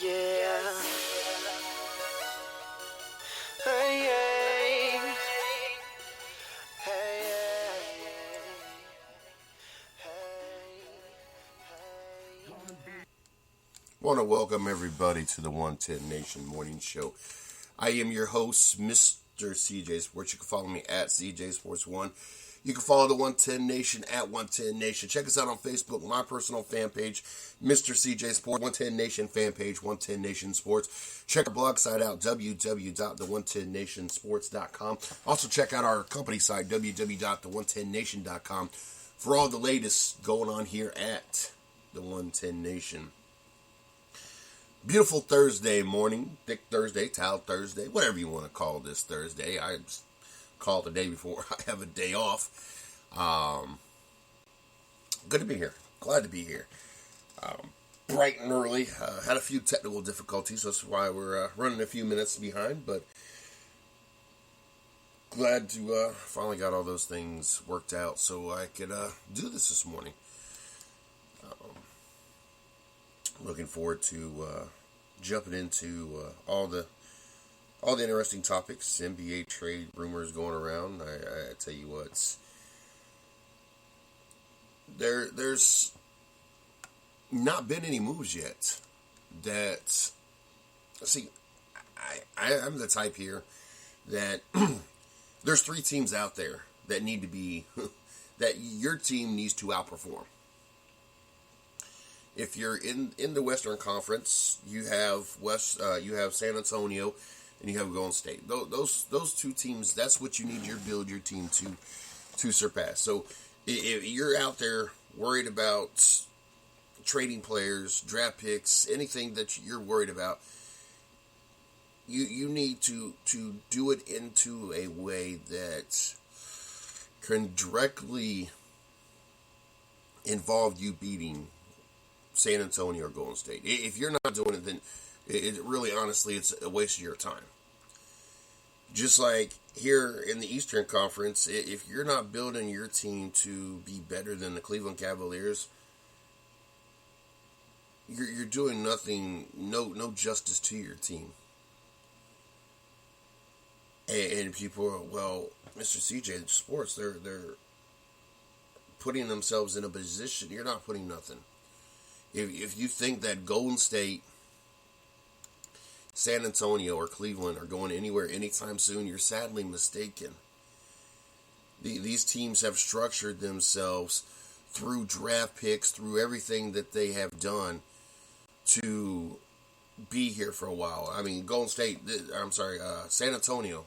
yeah. Hey, Want to welcome everybody to the 110 Nation Morning Show. I am your host, Mr. CJ Sports. You can follow me at CJ Sports 1. You can follow the 110 Nation at 110 Nation. Check us out on Facebook, my personal fan page, Mr. CJ Sports, 110 Nation fan page, 110 Nation Sports. Check our blog site out, www.the110nationsports.com. Also check out our company site, www.the110nation.com, for all the latest going on here at the 110 Nation. Beautiful Thursday morning, Thick Thursday, Towel Thursday, whatever you want to call this Thursday. I just call it the day before I have a day off. Good to be here. Glad to be here. Bright and early. Had a few technical difficulties. That's why we're running a few minutes behind. But glad to finally got all those things worked out so I could do this morning. Looking forward to jumping into all the interesting topics, NBA trade rumors going around. I tell you what, there's not been any moves yet. That see, I'm the type here that there's three teams out there that need to be that your team needs to outperform. If you're in the Western Conference, you have San Antonio, and you have Golden State. Those two teams, that's what you need your team to surpass. So if you're out there worried about trading players, draft picks, anything that you're worried about, you need to do it into a way that can directly involve you beating San Antonio or Golden State. If you're not doing it, then it really, honestly, it's a waste of your time. Just like here in the Eastern Conference, if you're not building your team to be better than the Cleveland Cavaliers, you're doing nothing, no justice to your team. And people are, well, Mr. CJ Sports, they're putting themselves in a position. You're not putting nothing. If you think that Golden State, San Antonio, or Cleveland are going anywhere anytime soon, you're sadly mistaken. These teams have structured themselves through draft picks, through everything that they have done to be here for a while. I mean, San Antonio.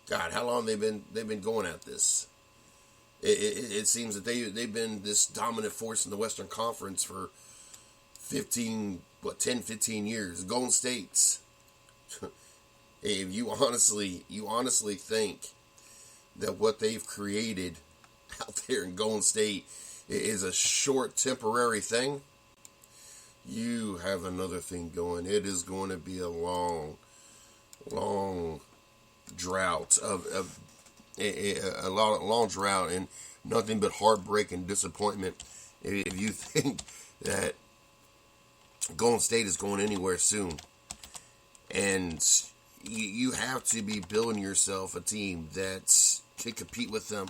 God, how long they've been going at this? It seems that they've been this dominant force in the Western Conference for 10, 15 years. Golden State's. If you honestly think that what they've created out there in Golden State is a short, temporary thing, you have another thing going. It is going to be a long drought a long drought and nothing but heartbreak and disappointment if you think that Golden State is going anywhere soon. And you have to be building yourself a team that can compete with them,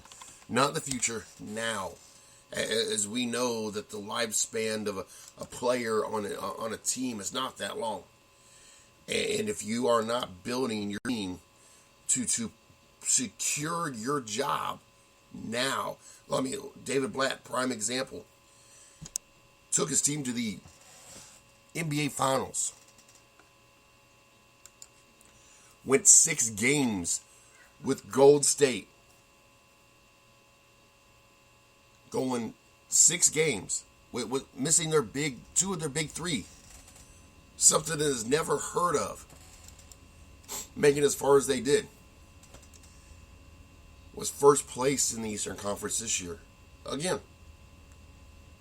not in the future, now. As we know that the lifespan of a player on a team is not that long. And if you are not building your team to secure your job now, David Blatt, prime example, took his team to the NBA Finals. Went 6 games with Golden State. Going 6 games with missing two of their big three. Something that is never heard of. Making as far as they did. Was first place in the Eastern Conference this year. Again.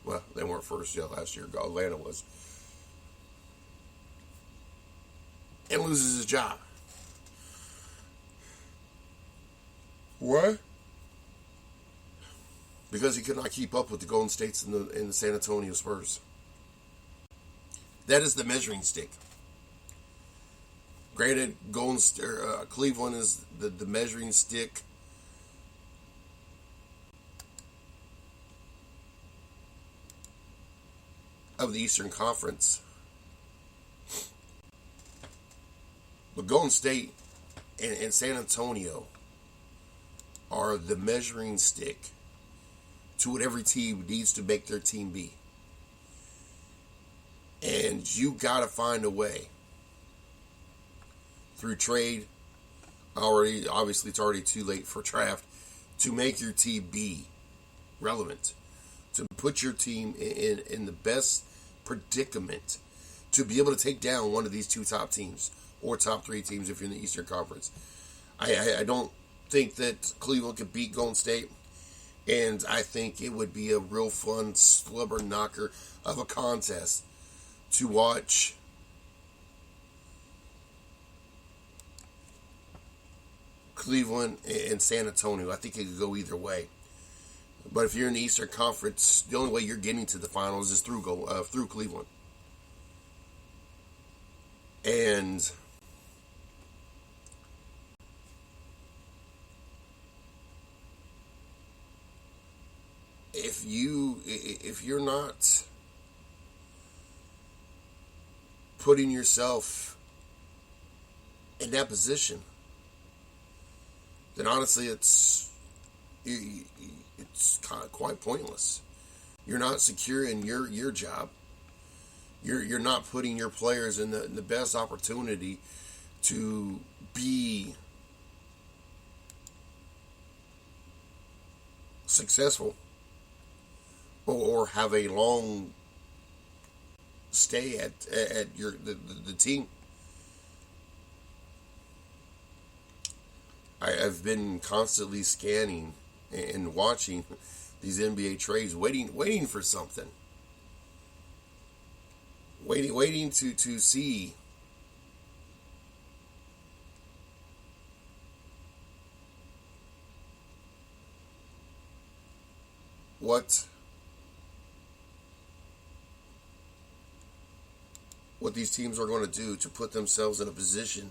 Well, they weren't first last year. Atlanta was. And loses his job. What? Because he could not keep up with the Golden States and the San Antonio Spurs. That is the measuring stick. Granted, Cleveland is the measuring stick. Of the Eastern Conference. But Golden State and San Antonio are the measuring stick to what every team needs to make their team be. And you got to find a way through trade. Obviously, it's already too late for draft to make your team be relevant, to put your team in the best predicament to be able to take down one of these two top teams or top three teams if you're in the Eastern Conference. I don't think that Cleveland could beat Golden State, and I think it would be a real fun slobber knocker of a contest to watch. Cleveland and San Antonio. I think it could go either way. But if you're in the Eastern Conference, the only way you're getting to the finals is through Cleveland. And if you're not putting yourself in that position, then honestly it's kind of quite pointless. You're not secure in your job. You're not putting your players in the best opportunity to be successful or have a long stay at the team. I've been constantly scanning and watching these NBA trades, waiting for something. Waiting to see what these teams are going to do to put themselves in a position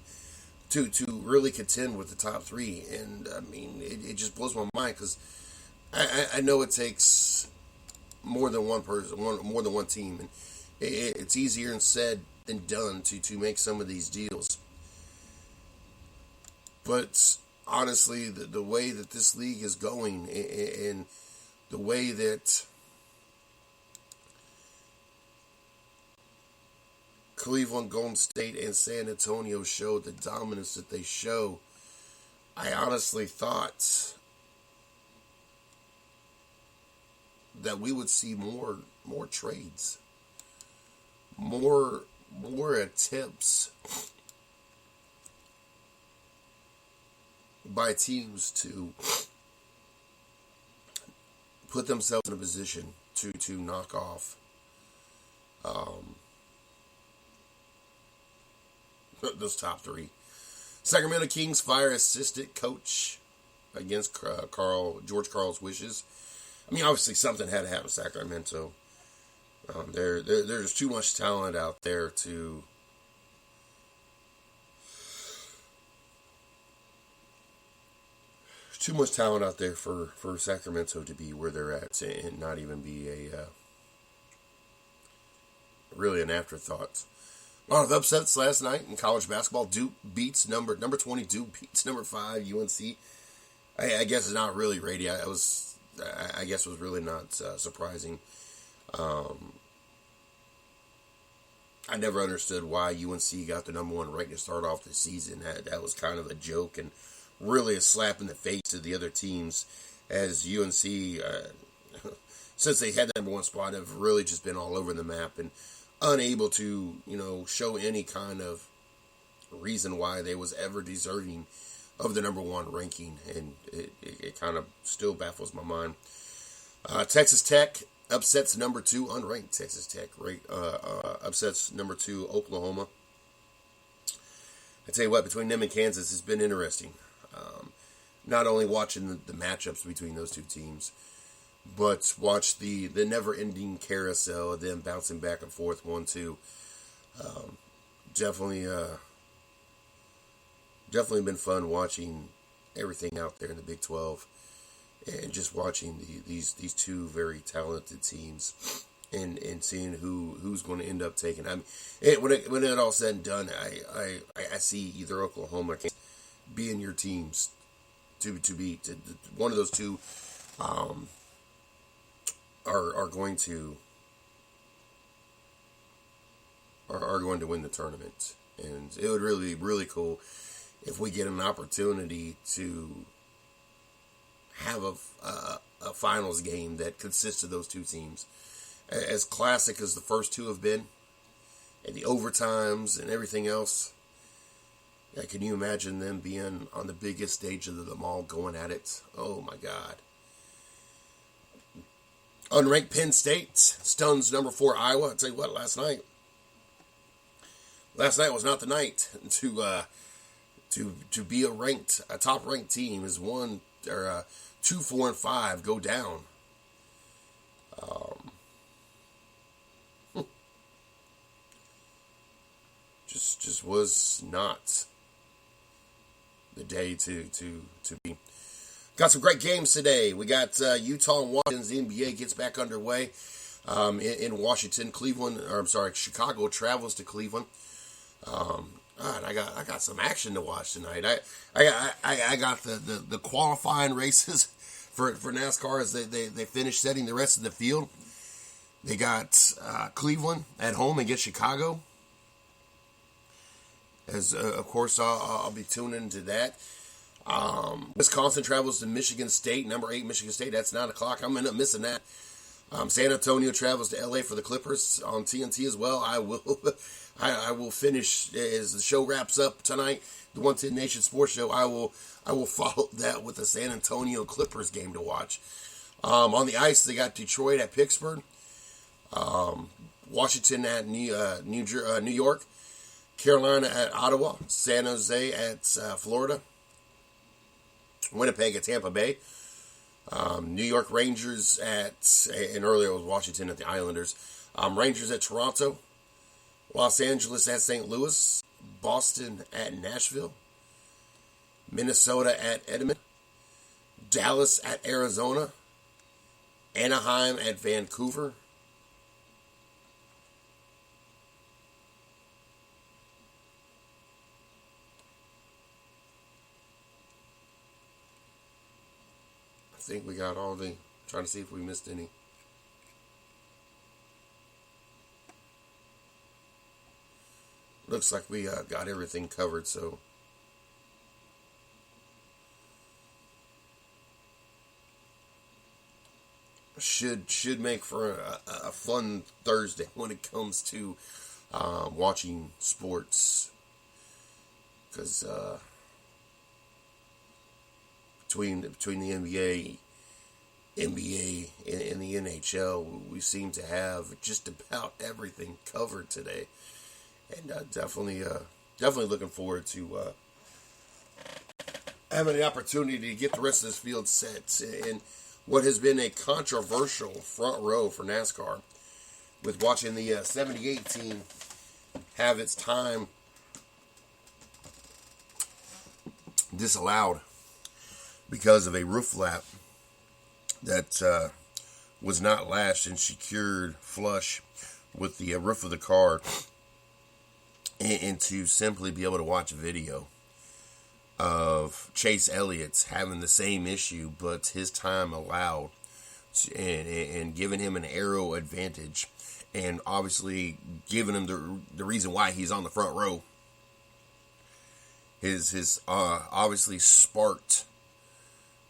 to really contend with the top three. And I mean, it just blows my mind because I know it takes more than one person, more than one team, and it's easier said than done to make some of these deals. But honestly, the way that this league is going and the way that Cleveland, Golden State, and San Antonio showed the dominance that they show, I honestly thought that we would see more trades, more attempts by teams to put themselves in a position to knock off those top three. Sacramento Kings fire assistant coach against George Karl's wishes. I mean, obviously something had to happen in Sacramento. There's too much talent out there to for Sacramento to be where they're at and not even be really an afterthought. A lot of upsets last night in college basketball. Duke beats number 20. Duke beats number 5 UNC. I guess it's not really radio. I guess it was really not surprising. I never understood why UNC got the number 1 rank to start off the season. That was kind of a joke and really a slap in the face to the other teams, as UNC, since they had the number 1 spot, have really just been all over the map and unable to, show any kind of reason why they was ever deserving of the number 1 ranking, and it kind of still baffles my mind. Texas Tech upsets number 2 unranked Texas Tech, right? Upsets number 2 Oklahoma. I tell you what, between them and Kansas, it's been interesting. Not only watching the matchups between those two teams, but watch the never-ending carousel of them bouncing back and forth 1-2. Definitely, definitely been fun watching everything out there in the Big 12 and just watching these two very talented teams and seeing who's going to end up taking. I mean, when it all said and done, I see either Oklahoma or Kansas being your teams to beat. One of those two are going to are going to win the tournament, and it would really be really cool if we get an opportunity to have a finals game that consists of those two teams. As classic as the first two have been, and the overtimes and everything else, can you imagine them being on the biggest stage of them all going at it? Oh my God. Unranked Penn State stuns number 4 Iowa. I'll tell you what, last night was not the night to be a top ranked team as 2, 4, and 5 go down. Just was not the day to be. Got some great games today. We got Utah and Washington. The NBA gets back underway in Washington. Chicago travels to Cleveland. God, I got some action to watch tonight. I got the qualifying races for NASCAR as they finish setting the rest of the field. They got Cleveland at home against Chicago. As of course I'll be tuning into that. Wisconsin travels to Michigan State, number 8 Michigan State. That's 9 o'clock. I'm gonna end up missing that. San Antonio travels to LA for the Clippers on TNT as well. I will finish as the show wraps up tonight. The 110 Nation Sports Show. I will follow that with the San Antonio Clippers game to watch. On the ice, they got Detroit at Pittsburgh, Washington at New York, Carolina at Ottawa, San Jose at Florida, Winnipeg at Tampa Bay, New York Rangers and earlier it was Washington at the Islanders, Rangers at Toronto, Los Angeles at St. Louis, Boston at Nashville, Minnesota at Edmonton, Dallas at Arizona, Anaheim at Vancouver, I think we got all the. Trying to see if we missed any. Looks like we got everything covered, so. Should make for a fun Thursday when it comes to watching sports. Because between the NBA and the NHL, we seem to have just about everything covered today, and definitely looking forward to having the opportunity to get the rest of this field set in what has been a controversial front row for NASCAR, with watching the 78 team have its time disallowed because of a roof flap that was not lashed and secured flush with the roof of the car, and to simply be able to watch a video of Chase Elliott's having the same issue, but his time allowed and giving him an aero advantage, and obviously giving him the reason why he's on the front row. His obviously sparked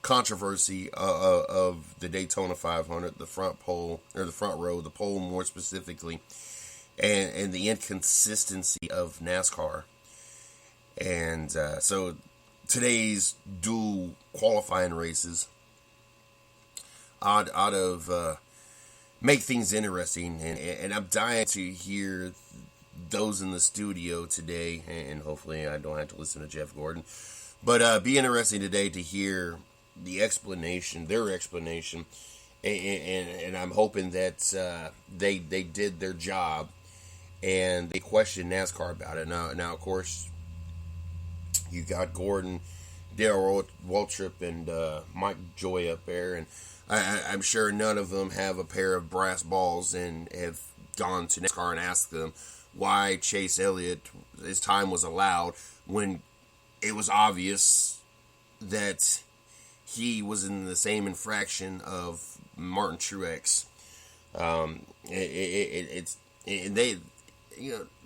controversy of the Daytona 500, the front pole, or the front row, the pole more specifically, and the inconsistency of NASCAR. And so today's dual qualifying races ought of make things interesting, and I'm dying to hear those in the studio today, and hopefully I don't have to listen to Jeff Gordon, but be interesting today to hear their explanation, and I'm hoping that they did their job and they questioned NASCAR about it. Now, of course, you got Gordon, Dale Waltrip, and Mike Joy up there, and I'm sure none of them have a pair of brass balls and have gone to NASCAR and asked them why Chase Elliott, his time was allowed when it was obvious that he was in the same infraction of Martin Truex. It's they,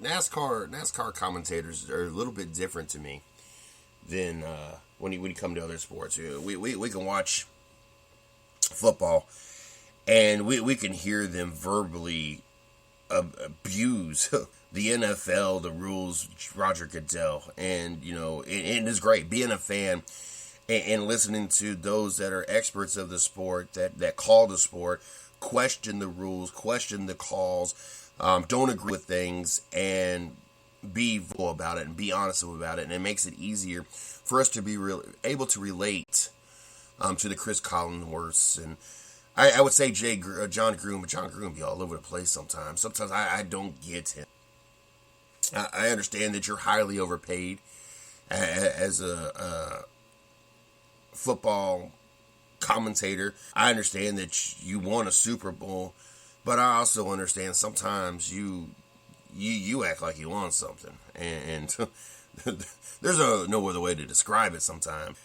NASCAR commentators are a little bit different to me than when you come to other sports. We can watch football and we can hear them verbally abuse the NFL, the rules, Roger Goodell, and it's great being a fan and listening to those that are experts of the sport, that call the sport, question the rules, question the calls, don't agree with things, and be vocal about it and be honest about it. And it makes it easier for us to be able to relate to the Chris Collinsworths. And I would say John Groom, but John Groom be all over the place sometimes. Sometimes I don't get him. I understand that you're highly overpaid as a football commentator. I understand that you won a Super Bowl, but I also understand sometimes you act like you won something, and there's no other way to describe it sometimes.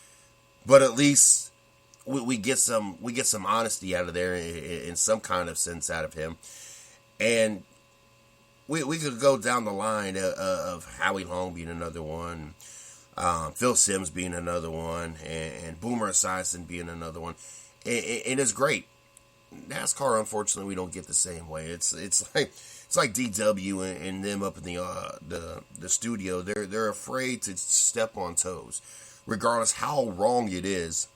But at least we get some honesty out of there in some kind of sense out of him, and we could go down the line of Howie Long being another one. Phil Simms being another one, and Boomer Esiason being another one. And it's great. NASCAR, unfortunately, we don't get the same way. It's like DW and them up in the studio. They're afraid to step on toes, regardless how wrong it is.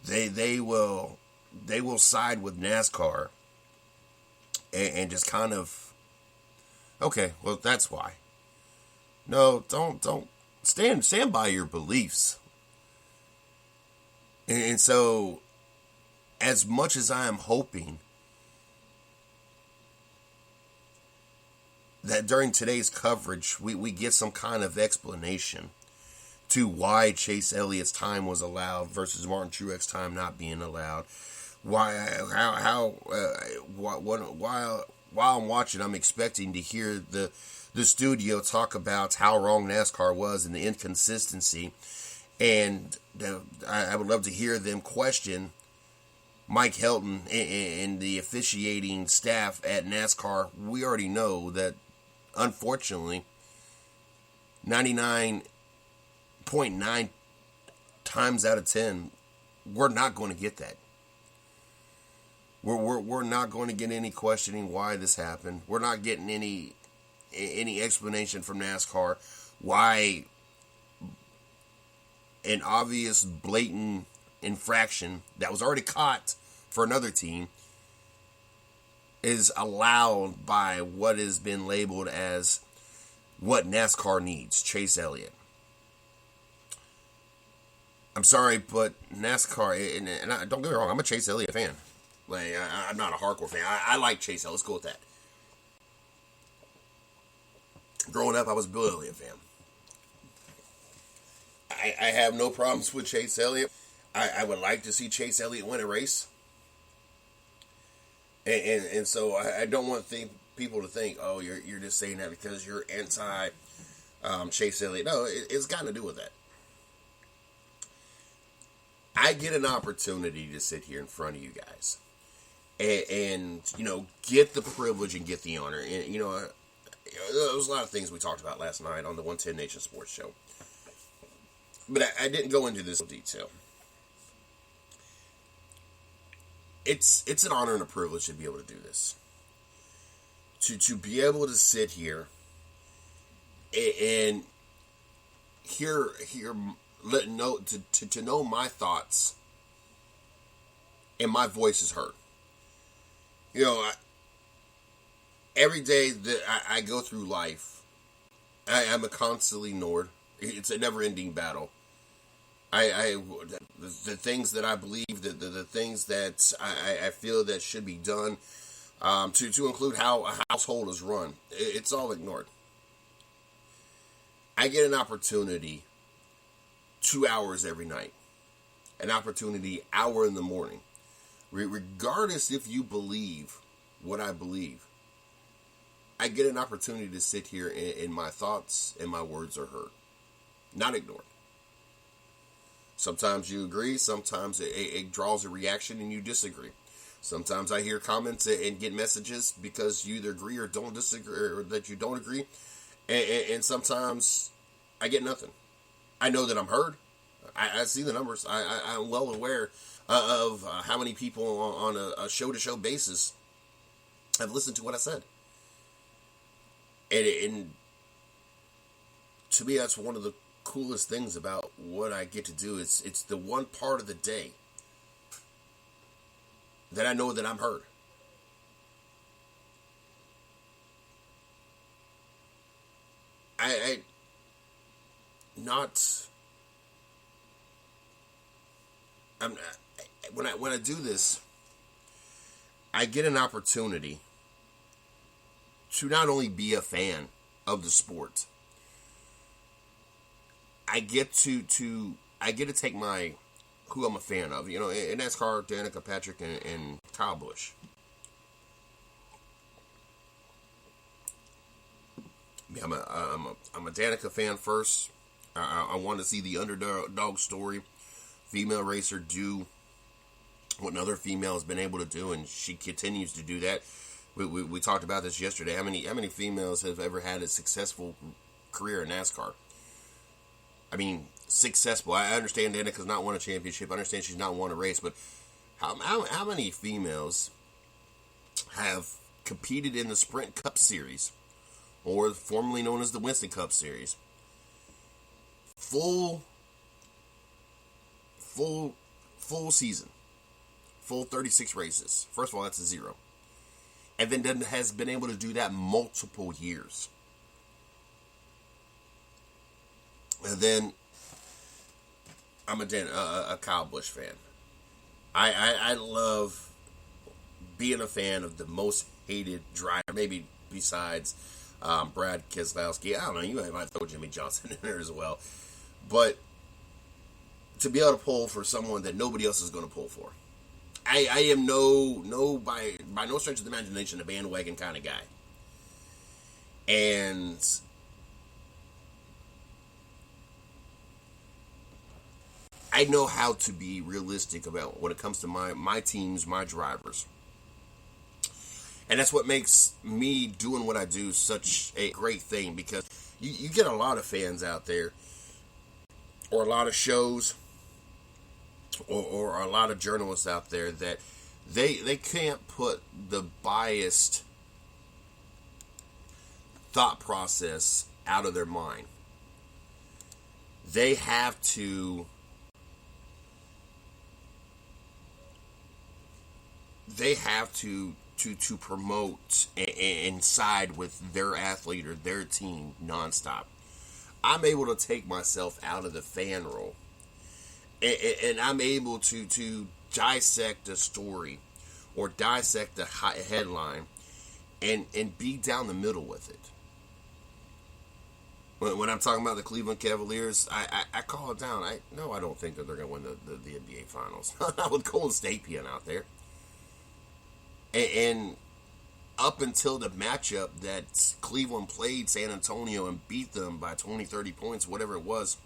They will side with NASCAR and just kind of, okay, well, that's why. No, don't. Stand by your beliefs. And so, as much as I am hoping that during today's coverage we get some kind of explanation to why Chase Elliott's time was allowed versus Martin Truex's time not being allowed. While I'm watching, I'm expecting to hear the studio talk about how wrong NASCAR was and the inconsistency. And I would love to hear them question Mike Helton and the officiating staff at NASCAR. We already know that, unfortunately, 99.9 times out of 10, we're not going to get that. We're not going to get any questioning why this happened. We're not getting any explanation from NASCAR why an obvious blatant infraction that was already caught for another team is allowed by what has been labeled as what NASCAR needs, Chase Elliott. I'm sorry, but NASCAR, and don't get me wrong, I'm a Chase Elliott fan. Like, I'm not a hardcore fan. I like Chase Elliott. Let's go with that. Growing up, I was a Bill Elliott fan. I have no problems with Chase Elliott. I would like to see Chase Elliott win a race. And so I don't want people to think, oh, you're just saying that because you're anti Chase Elliott. No, it's got to do with that. I get an opportunity to sit here in front of you guys and get the privilege and get the honor. And, there was a lot of things we talked about last night on the 110 Nation Sports Show. But I didn't go into this in detail. It's an honor and a privilege to be able to do this. To be able to sit here and hear to know my thoughts and my voice is heard. Every day that I go through life, I'm a constantly ignored. It's a never-ending battle. The things that I believe, the things that I feel that should be done, to include how a household is run. It's all ignored. I get an opportunity 2 hours every night, an opportunity hour in the morning. Regardless if you believe what I believe, I get an opportunity to sit here and my thoughts and my words are heard, not ignored. Sometimes you agree, sometimes it draws a reaction and you disagree. Sometimes I hear comments and get messages because you either agree or don't disagree, or that you don't agree. And sometimes I get nothing. I know that I'm heard. I see the numbers. I'm well aware of how many people on a show-to-show basis have listened to what I said. And to me, that's one of the coolest things about what I get to do. It's the one part of the day that I know that I'm heard. I not. When I do this, I get an opportunity to not only be a fan of the sport. I get to take my who I'm a fan of. In NASCAR, Danica Patrick and Kyle Busch. I'm a Danica fan first. I want to see the underdog story. Female racer do what another female has been able to do, and she continues to do that. We talked about this yesterday. How many females have ever had a successful career in NASCAR? I mean, successful. I understand Danica's not won a championship. I understand she's not won a race, but how many females have competed in the Sprint Cup Series, or formerly known as the Winston Cup Series? Full season. Full 36 races. First of all, that's a zero. And then has been able to do that multiple years. And then I'm a Kyle Busch fan. I love being a fan of the most hated driver, maybe besides Brad Keselowski. I don't know, you might throw Jimmy Johnson in there as well. But to be able to pull for someone that nobody else is going to pull for. I am by no stretch of the imagination a bandwagon kind of guy. And I know how to be realistic about when it comes to my teams, my drivers. And that's what makes me doing what I do such a great thing, because you get a lot of fans out there, or a lot of shows, or a lot of journalists out there that they can't put the biased thought process out of their mind. They have to promote and side with their athlete or their team nonstop. I'm able to take myself out of the fan role, and I'm able to dissect a story or dissect a headline and be down the middle with it. When I'm talking about the Cleveland Cavaliers, I call it down. I don't think that they're going to win the NBA Finals. Not with Golden State being out there. And up until the matchup that Cleveland played San Antonio and beat them by 20, 30 points, whatever it was,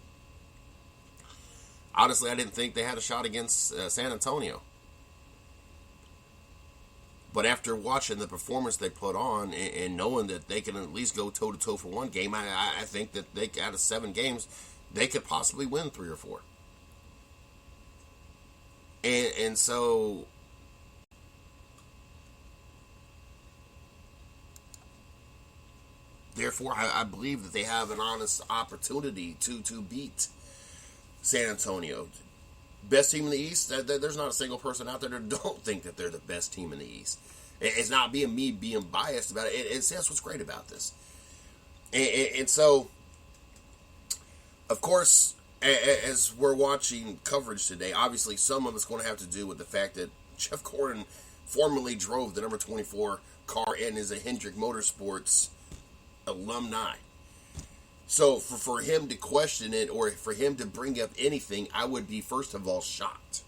honestly, I didn't think they had a shot against San Antonio. But after watching the performance they put on and knowing that they can at least go toe-to-toe for one game, I think that out of 7 games, they could possibly win 3 or 4. And so therefore, I believe that they have an honest opportunity to beat San Antonio. Best team in the East? There's not a single person out there that don't think that they're the best team in the East. It's not me being biased about it. It's that's what's great about this. And so, of course, as we're watching coverage today, obviously some of it's going to have to do with the fact that Jeff Gordon formerly drove the number 24 car and is a Hendrick Motorsports alumni. So for him to question it or for him to bring up anything, I would be, first of all, shocked.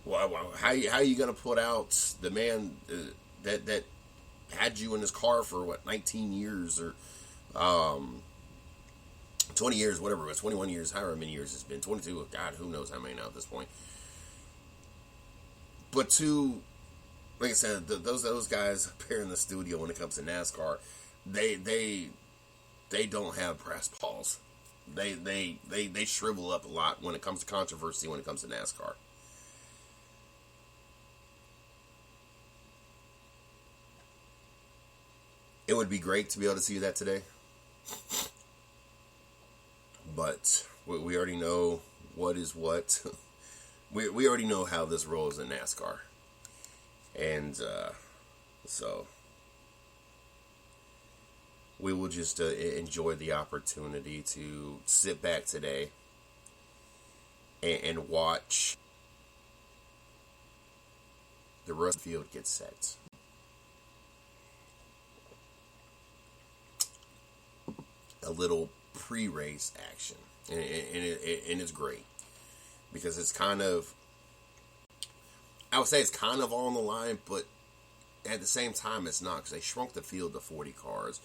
Well, how are you going to put out the man that had you in his car for, 19 years or 20 years, whatever it was, 21 years, however many years it's been, 22, God, who knows how many now at this point. But like I said, those guys up here in the studio when it comes to NASCAR, they don't have brass balls. They shrivel up a lot when it comes to controversy, when it comes to NASCAR. It would be great to be able to see that today. But we already know what is what. We already know how this rolls in NASCAR. And so we will just enjoy the opportunity to sit back today and watch the rest of the field get set. A little pre-race action, and it's great because it's kind of, I would say it's kind of on the line, but at the same time it's not, because they shrunk the field to 40 cars.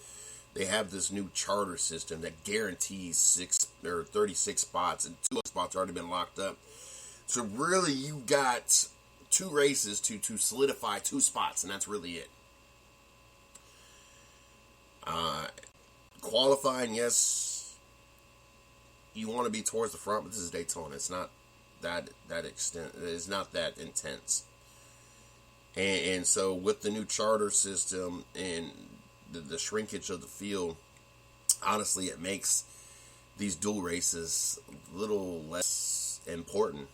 They have this new charter system that guarantees 36 spots, and 2 spots already been locked up. So really, you got 2 races to solidify 2 spots, and that's really it. Qualifying, yes, you want to be towards the front, but this is Daytona. It's not that extent. It's not that intense. And so with the new charter system and the shrinkage of the field, honestly, it makes these dual races a little less important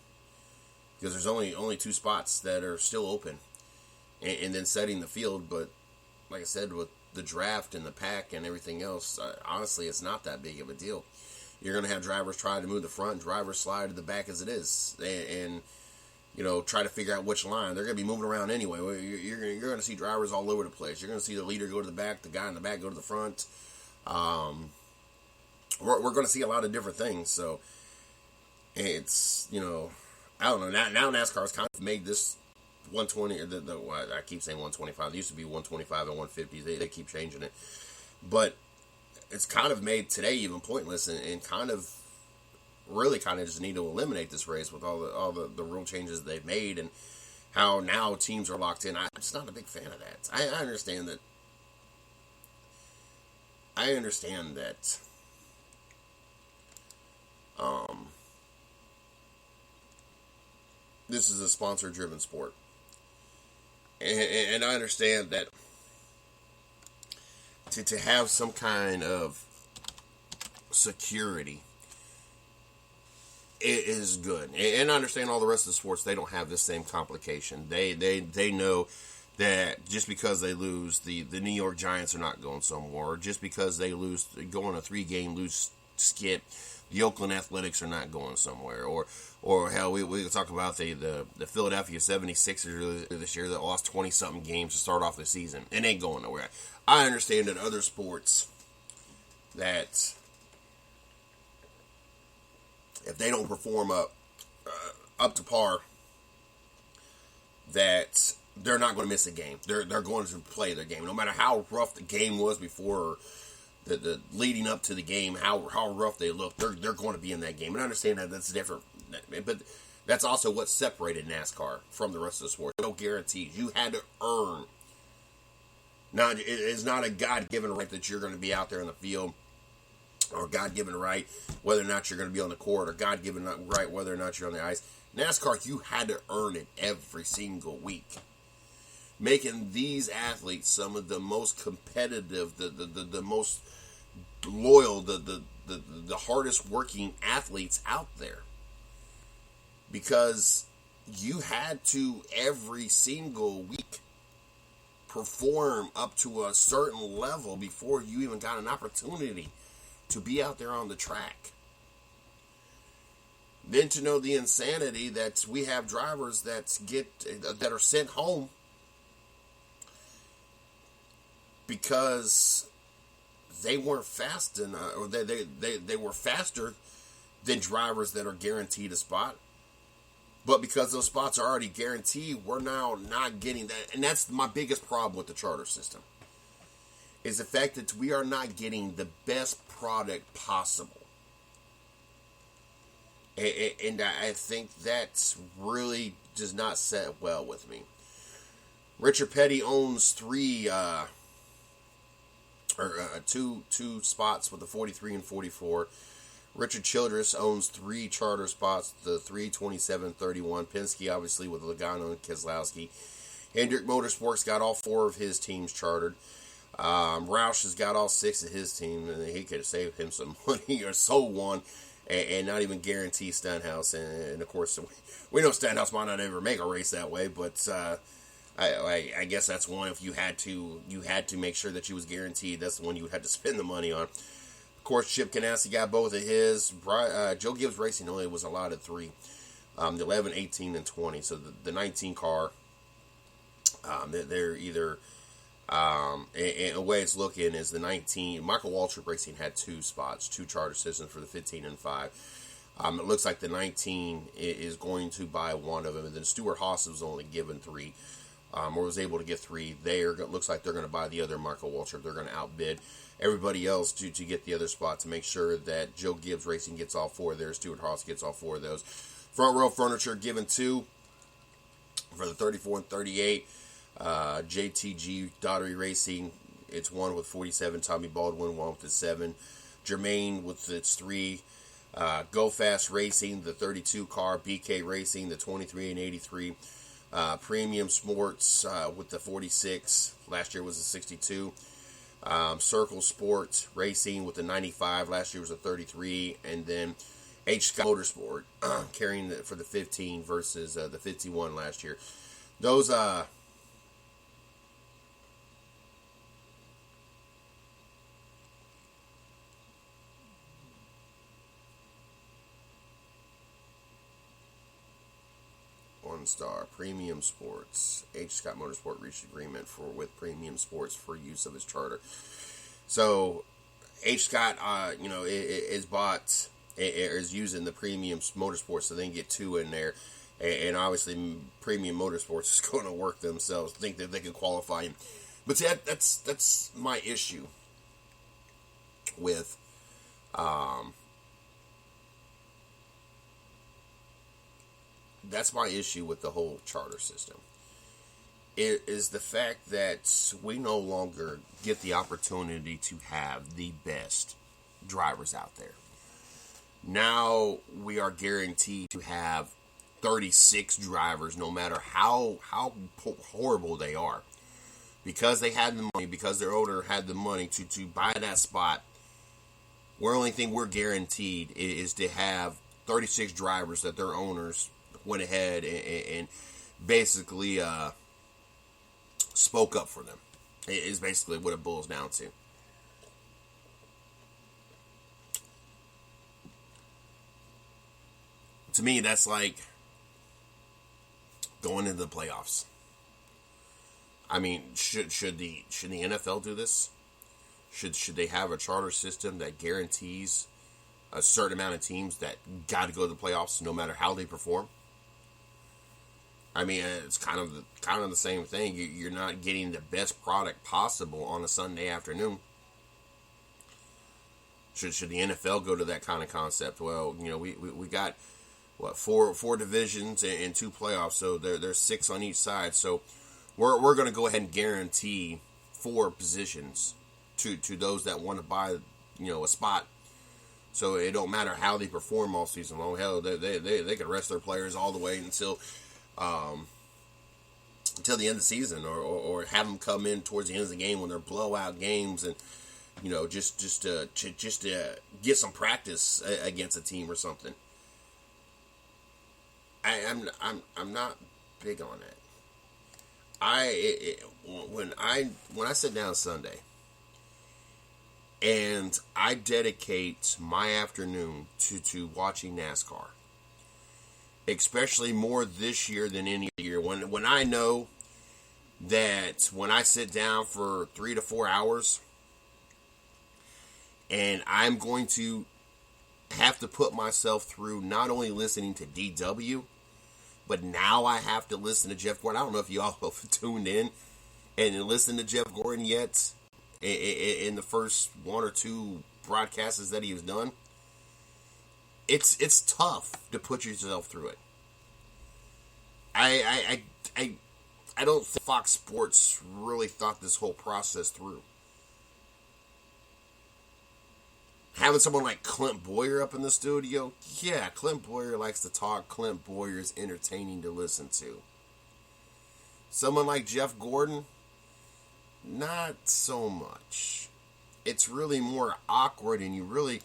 because there's only 2 spots that are still open, and then setting the field. But like I said, with the draft and the pack and everything else, honestly, it's not that big of a deal. You're going to have drivers try to move the front, drivers slide to the back as it is, and try to figure out which line. They're going to be moving around anyway. You're going to see drivers all over the place. You're going to see the leader go to the back, the guy in the back go to the front. We're going to see a lot of different things. So it's, I don't know. Now NASCAR's kind of made this 120, I keep saying 125. It used to be 125 and 150. They keep changing it. But it's kind of made today even pointless, and kind of just need to eliminate this race with all the rule changes they've made and how now teams are locked in. I'm just not a big fan of that. I understand that. This is a sponsor-driven sport. And I understand that to have some kind of security, it is good. And I understand all the rest of the sports, they don't have this same complication. They know that just because they lose, the New York Giants are not going somewhere. Or just because they go on a 3-game lose skip, the Oakland Athletics are not going somewhere. Or hell, we talk about the Philadelphia 76ers this year that lost 20-something games to start off the season. It ain't going nowhere. I understand that other sports that if they don't perform up to par, that they're not going to miss a game. They're going to play their game. No matter how rough the game was before, the leading up to the game, how rough they look, they're going to be in that game. And I understand that that's different. But that's also what separated NASCAR from the rest of the sport. No guarantees. You had to earn. Now, it's not a God-given right that you're going to be out there in the field, or God-given right whether or not you're going to be on the court, or God-given right whether or not you're on the ice. NASCAR, you had to earn it every single week, making these athletes some of the most competitive, the most loyal, the hardest working athletes out there. Because you had to, every single week, perform up to a certain level before you even got an opportunity to be out there on the track. Then to know the insanity that we have drivers that are sent home because they weren't fast enough, or they were faster than drivers that are guaranteed a spot. But because those spots are already guaranteed, we're now not getting that. And that's my biggest problem with the charter system, is the fact that we are not getting the best product possible. And I think that really does not set well with me. Richard Petty owns two spots with the 43 and 44. Richard Childress owns 3 charter spots, the 3, 27, 31. Penske, obviously, with Logano and Keselowski. Hendrick Motorsports got all 4 of his teams chartered. Roush has got all 6 of his team, and he could have saved him some money or sold one and not even guarantee Stenhouse. And of course, we know Stenhouse might not ever make a race that way, but I guess that's one. If you had to make sure that you was guaranteed, that's the one you would have to spend the money on. Of course, Chip Ganassi got both of his. Joe Gibbs Racing only was allotted 3, the 11, 18, and 20. So the 19 car, they're either, and the way it's looking is the 19. Michael Waltrip Racing had 2 spots, 2 charter systems for the 15 and 5. It looks like the 19 is going to buy one of them, and then Stuart Haas was only given 3. Or was able to get 3. Looks like they're going to buy the other Michael Waltrip. They're going to outbid everybody else to get the other spot to make sure that Joe Gibbs Racing gets all 4 of theirs. Stuart Haas gets all 4 of those. Front row furniture given 2 for the 34 and 38. JTG Daughtery Racing, it's 1 with 47. Tommy Baldwin, 1 with 7. Germain with its 3. Go Fast Racing, the 32 car. BK Racing, the 23 and 83. Premium Sports with the 46. Last year was a 62. Circle Sports Racing with the 95. Last year was a 33. And then H. Scott Motorsport carrying it for the 15 versus the 51 last year. Those Star Premium Sports. H. Scott Motorsport reached agreement with Premium Sports for use of his charter. So H. Scott, is using the Premium Motorsports, so they can get 2 in there, and obviously Premium Motorsports is going to work themselves, think that they can qualify him. But see, that's my issue with that's my issue with the whole charter system. It is the fact that we no longer get the opportunity to have the best drivers out there. Now we are guaranteed to have 36 drivers, no matter how horrible they are. Because they had the money, because their owner had the money to buy that spot, the only thing we're guaranteed is to have 36 drivers that their owners went ahead and basically spoke up for them. Is basically what it boils down to. To me, that's like going into the playoffs. I mean, should the NFL do this? Should they have a charter system that guarantees a certain amount of teams that got to go to the playoffs no matter how they perform? I mean, it's kind of the same thing. You're not getting the best product possible on a Sunday afternoon. Should the NFL go to that kind of concept? Well, we got four divisions and 2 playoffs, so there's 6 on each side. So we're going to go ahead and guarantee 4 positions to those that want to buy a spot. So it don't matter how they perform all season long. Hell, they can rest their players all the way until the end of the season, or have them come in towards the end of the game when they're blowout games, and just to get some practice against a team or something. I'm not big on that. When I sit down Sunday and I dedicate my afternoon to watching NASCAR, especially more this year than any year. When I know that when I sit down for 3 to 4 hours and I'm going to have to put myself through not only listening to DW, but now I have to listen to Jeff Gordon. I don't know if y'all have tuned in and listened to Jeff Gordon yet in the first one or two broadcasts that he's done. It's tough to put yourself through it. I don't think Fox Sports really thought this whole process through. Having someone like Clint Boyer up in the studio, yeah, Clint Boyer likes to talk. Clint Boyer is entertaining to listen to. Someone like Jeff Gordon, not so much. It's really more awkward, and you really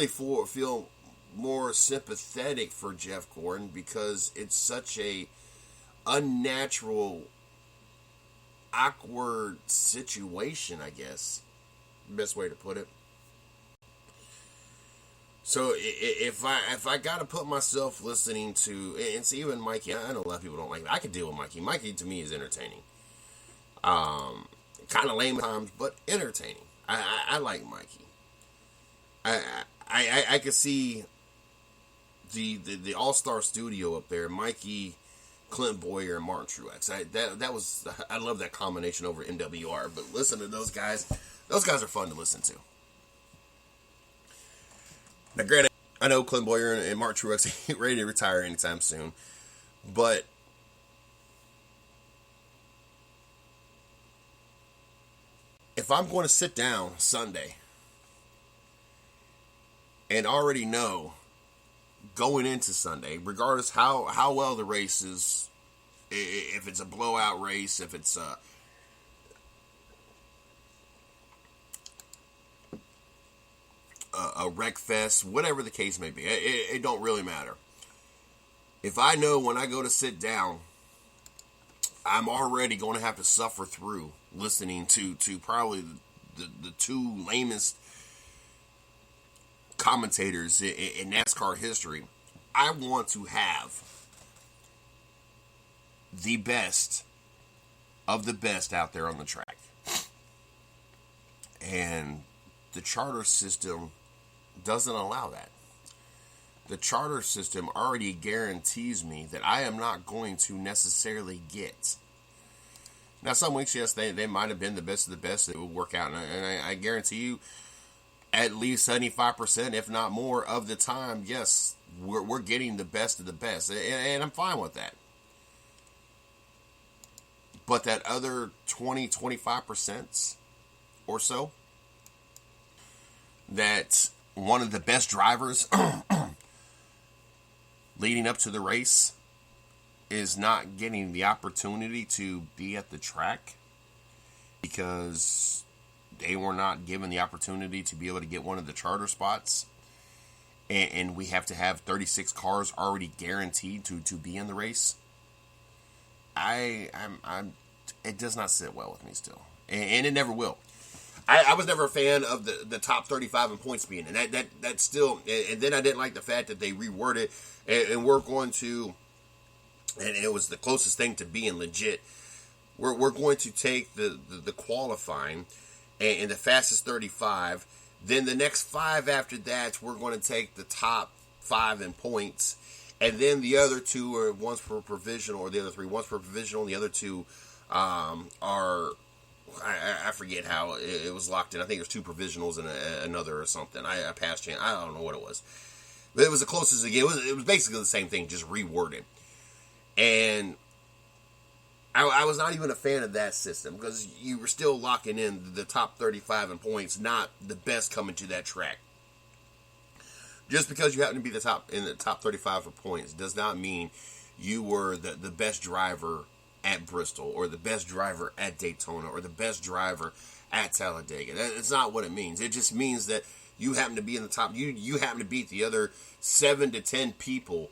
feel more sympathetic for Jeff Gordon because it's such a unnatural, awkward situation, I guess. Best way to put it. So if I gotta put myself listening to, and see, even Mikey, I know a lot of people don't like that. I can deal with Mikey. Mikey to me is entertaining. Kind of lame at times, but entertaining. I like Mikey. I could see the All-Star studio up there, Mikey, Clint Boyer, and Martin Truex. I love that combination over NWR. But listen to those guys. Those guys are fun to listen to. Now, granted, I know Clint Boyer and Martin Truex ain't ready to retire anytime soon, but if I'm going to sit down Sunday and already know going into Sunday, regardless how well the race is, if it's a blowout race, if it's a wreck fest, whatever the case may be, it don't really matter. If I know when I go to sit down, I'm already going to have to suffer through listening to probably the two lamest commentators in NASCAR history, I want to have the best of the best out there on the track. And the charter system doesn't allow that. The charter system already guarantees me that I am not going to necessarily get. Now, some weeks, yes, they might have been the best of the best. It would work out. And I guarantee you, at least 75%, if not more, of the time, yes, we're getting the best of the best. And I'm fine with that. But that other 20-25% or so, that one of the best drivers leading up to the race is not getting the opportunity to be at the track because they were not given the opportunity to be able to get one of the charter spots, and we have to have 36 cars already guaranteed to be in the race. It does not sit well with me still, and it never will. I was never a fan of the top 35 in points being, and that still, and then I didn't like the fact that they reworded, and we're going to, and it was the closest thing to being legit. We're going to take the qualifying and the fastest 35. Then the next 5 after that, we're going to take the top 5 in points, and then the other 2 are once per provisional, or the other 3 once per provisional, and the other 2 are. I forget how it was locked in. I think there's 2 provisionals and another or something. I passed chance. I don't know what it was. But it was the closest again. It was basically the same thing, just reworded. And I was not even a fan of that system because you were still locking in the top 35 in points, not the best coming to that track. Just because you happen to be in the top 35 for points does not mean you were the best driver at Bristol, or the best driver at Daytona, or the best driver at Talladega. That's not what it means. It just means that you happen to be in the top. You happen to beat the other 7 to 10 people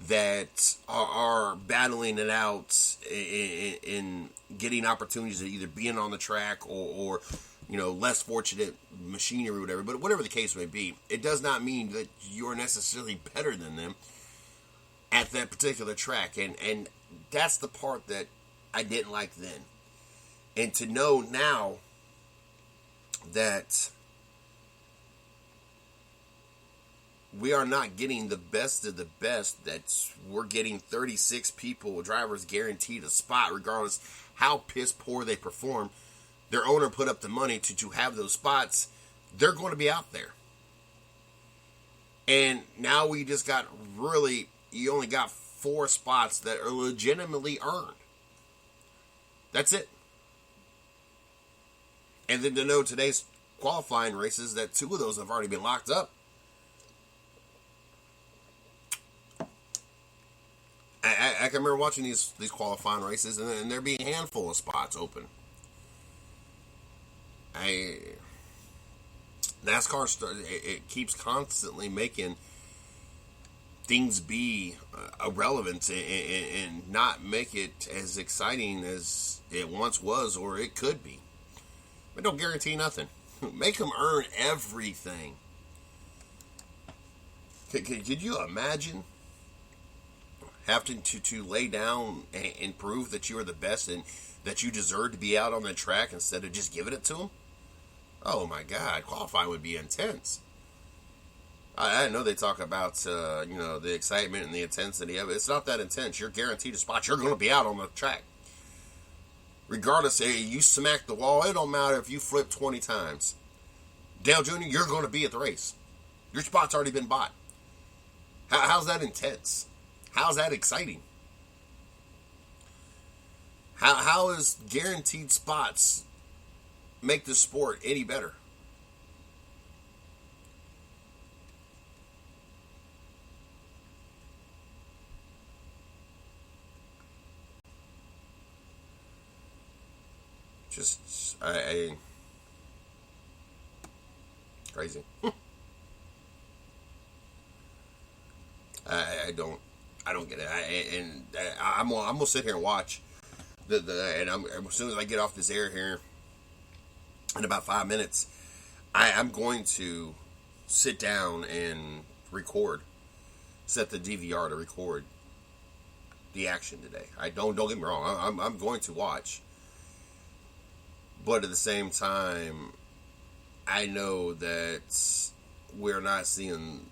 that are battling it out in getting opportunities to either being on the track or less fortunate machinery or whatever. But whatever the case may be, it does not mean that you're necessarily better than them. at that particular track. And that's the part that I didn't like then. And to know now that we are not getting the best of the best, that we're getting 36 drivers guaranteed a spot, regardless how piss poor they perform. Their owner put up the money to have those spots. They're going to be out there. And now we just got you only got 4 spots that are legitimately earned. That's it. And then to know today's qualifying races that 2 of those have already been locked up. I can remember watching these qualifying races, and there be a handful of spots open. NASCAR it keeps constantly making things be irrelevant and not make it as exciting as it once was or it could be. But don't guarantee nothing. Make them earn everything. Could you imagine having to lay down and prove that you are the best and that you deserve to be out on the track instead of just giving it to them? Oh my God, qualifying would be intense. I know they talk about the excitement and the intensity of it. It's not that intense. You're guaranteed a spot. You're going to be out on the track. Regardless, you smack the wall. It don't matter if you flip 20 times. Dale Jr., you're going to be at the race. Your spot's already been bought. How's that intense? How's that exciting? How is guaranteed spots make the sport any better? Just crazy. I don't get it. I'm gonna sit here and watch as soon as I get off this air here in about 5 minutes, I'm going to sit down and set the DVR to record the action today. Don't get me wrong. I'm going to watch. But at the same time, I know that we're not seeing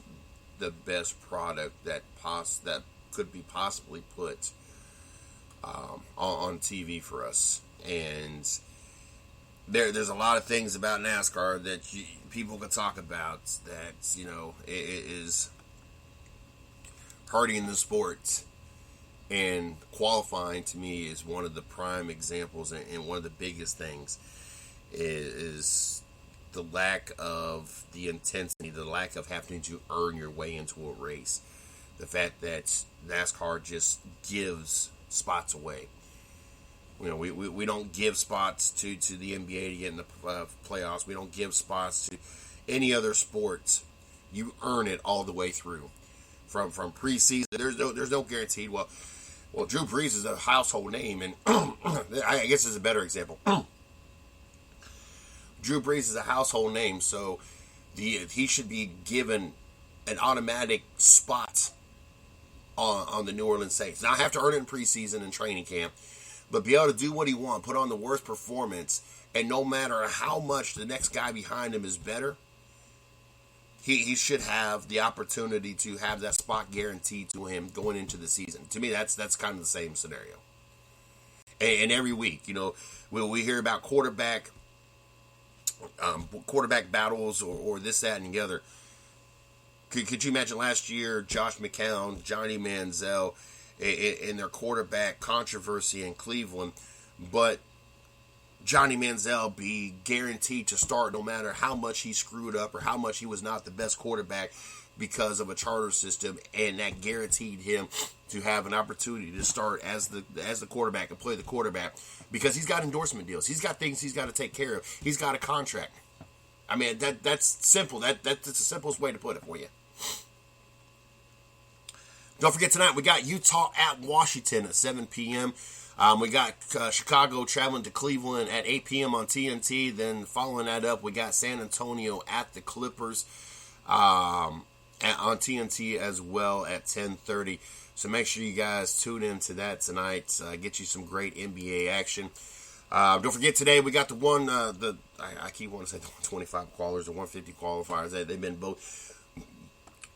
the best product that could be possibly put on TV for us. And there's a lot of things about NASCAR that people could talk about that, it is hurting the sport. And qualifying, to me, is one of the prime examples, and one of the biggest things is the lack of the intensity, the lack of having to earn your way into a race. The fact that NASCAR just gives spots away. We don't give spots to the NBA to get in the playoffs. We don't give spots to any other sports. You earn it all the way through. From preseason, there's no guaranteed. Well, Drew Brees is a household name, and I guess is a better example. Drew Brees is a household name, so he should be given an automatic spot on the New Orleans Saints. Now, I have to earn it in preseason and training camp, but be able to do what he wants, put on the worst performance, and no matter how much the next guy behind him is better, he should have the opportunity to have that spot guaranteed to him going into the season. To me, that's kind of the same scenario. And every week, we hear about quarterback battles or this, that, and the other. Could you imagine last year, Josh McCown, Johnny Manziel, in their quarterback controversy in Cleveland, but Johnny Manziel be guaranteed to start no matter how much he screwed up or how much he was not the best quarterback because of a charter system, and that guaranteed him to have an opportunity to start as the quarterback and play the quarterback because he's got endorsement deals. He's got things he's got to take care of. He's got a contract. I mean, that's simple. That's the simplest way to put it for you. Don't forget tonight we got Utah at Washington at 7 p.m. We got Chicago traveling to Cleveland at 8 p.m. on TNT. Then following that up, we got San Antonio at the Clippers on on TNT as well at 10:30. So make sure you guys tune in to that tonight. Get you some great NBA action. Don't forget today we got I keep wanting to say the 125 qualifiers, the 150 qualifiers. They've been both.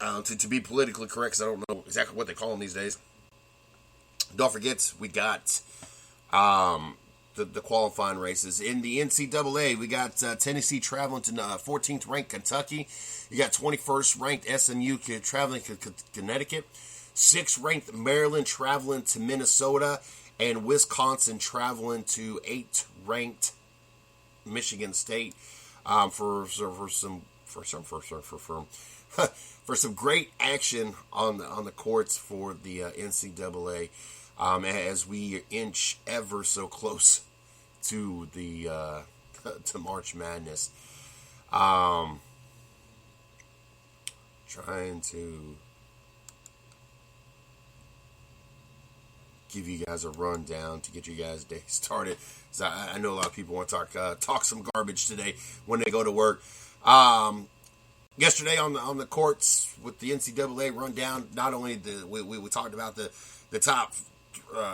To be politically correct, because I don't know exactly what they call them these days. Don't forget we got the qualifying races. In the NCAA, we got Tennessee traveling to 14th ranked Kentucky. You got 21st ranked SMU traveling to Connecticut. 6th ranked Maryland traveling to Minnesota. And Wisconsin traveling to 8th ranked Michigan State for some great action on the courts for the NCAA as we inch ever so close to the to March Madness. Trying to give you guys a rundown to get you guys' day started. So I know a lot of people want to talk some garbage today when they go to work. Yesterday on the courts with the NCAA rundown, not only we talked about the top,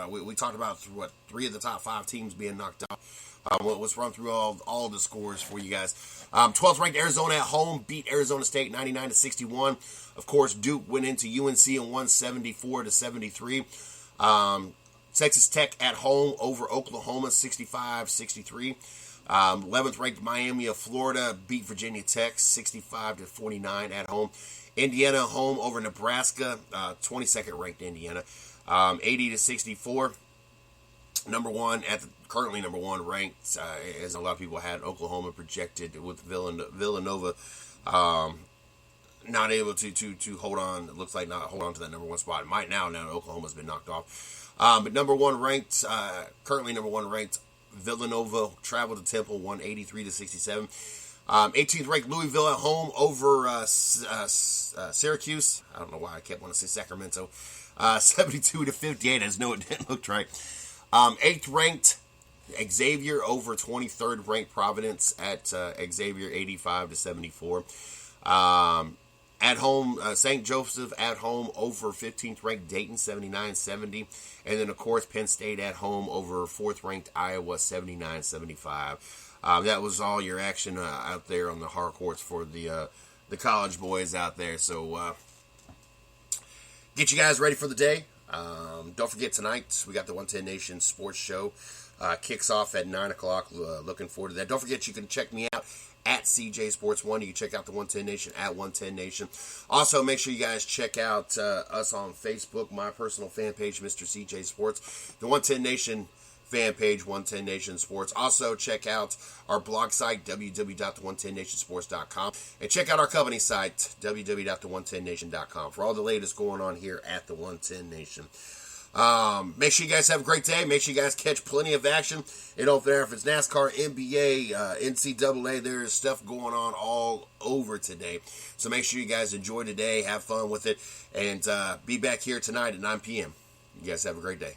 we talked about 3 of the top 5 teams being knocked out. Let's run through all the scores for you guys. 12th ranked Arizona at home beat Arizona State 99-61. Of course, Duke went into UNC and won 74-73. Texas Tech at home over Oklahoma 65-63. 11th ranked Miami of Florida beat Virginia Tech 65-49 at home. Indiana home over Nebraska, 22nd ranked Indiana, 80-64. Currently number one ranked, as a lot of people had Oklahoma projected with Villanova. Not able to hold on. It looks like not hold on to that number one spot. It might now that Oklahoma's been knocked off. But currently number one ranked Villanova traveled to Temple, won 83-67. 18th ranked Louisville at home over Syracuse. I don't know why I kept wanting to say Sacramento. 72-58. As no, it didn't look right. 8th ranked Xavier over 23rd ranked Providence at Xavier 85-74. At home, St. Joseph at home over 15th ranked Dayton 79-70. And then, of course, Penn State at home over 4th ranked Iowa 79-75. That was all your action out there on the hard courts for the college boys out there. So get you guys ready for the day. Don't forget tonight, we got the 110 Nation Sports Show. Kicks off at 9 o'clock. Looking forward to that. Don't forget you can check me out at CJ Sports 1. You can check out the 110 Nation at 110 Nation. Also, make sure you guys check out us on Facebook, my personal fan page, Mr. CJ Sports. The 110 Nation fan page, 110 Nation Sports. Also, check out our blog site, www.the110nationsports.com. And check out our company site, www.the110nation.com, for all the latest going on here at the 110 Nation. Make sure you guys have a great day. Make sure you guys catch plenty of action. If it's NASCAR, NBA, NCAA, there is stuff going on all over today. So make sure you guys enjoy today, have fun with it, and be back here tonight at 9 p.m. You guys have a great day.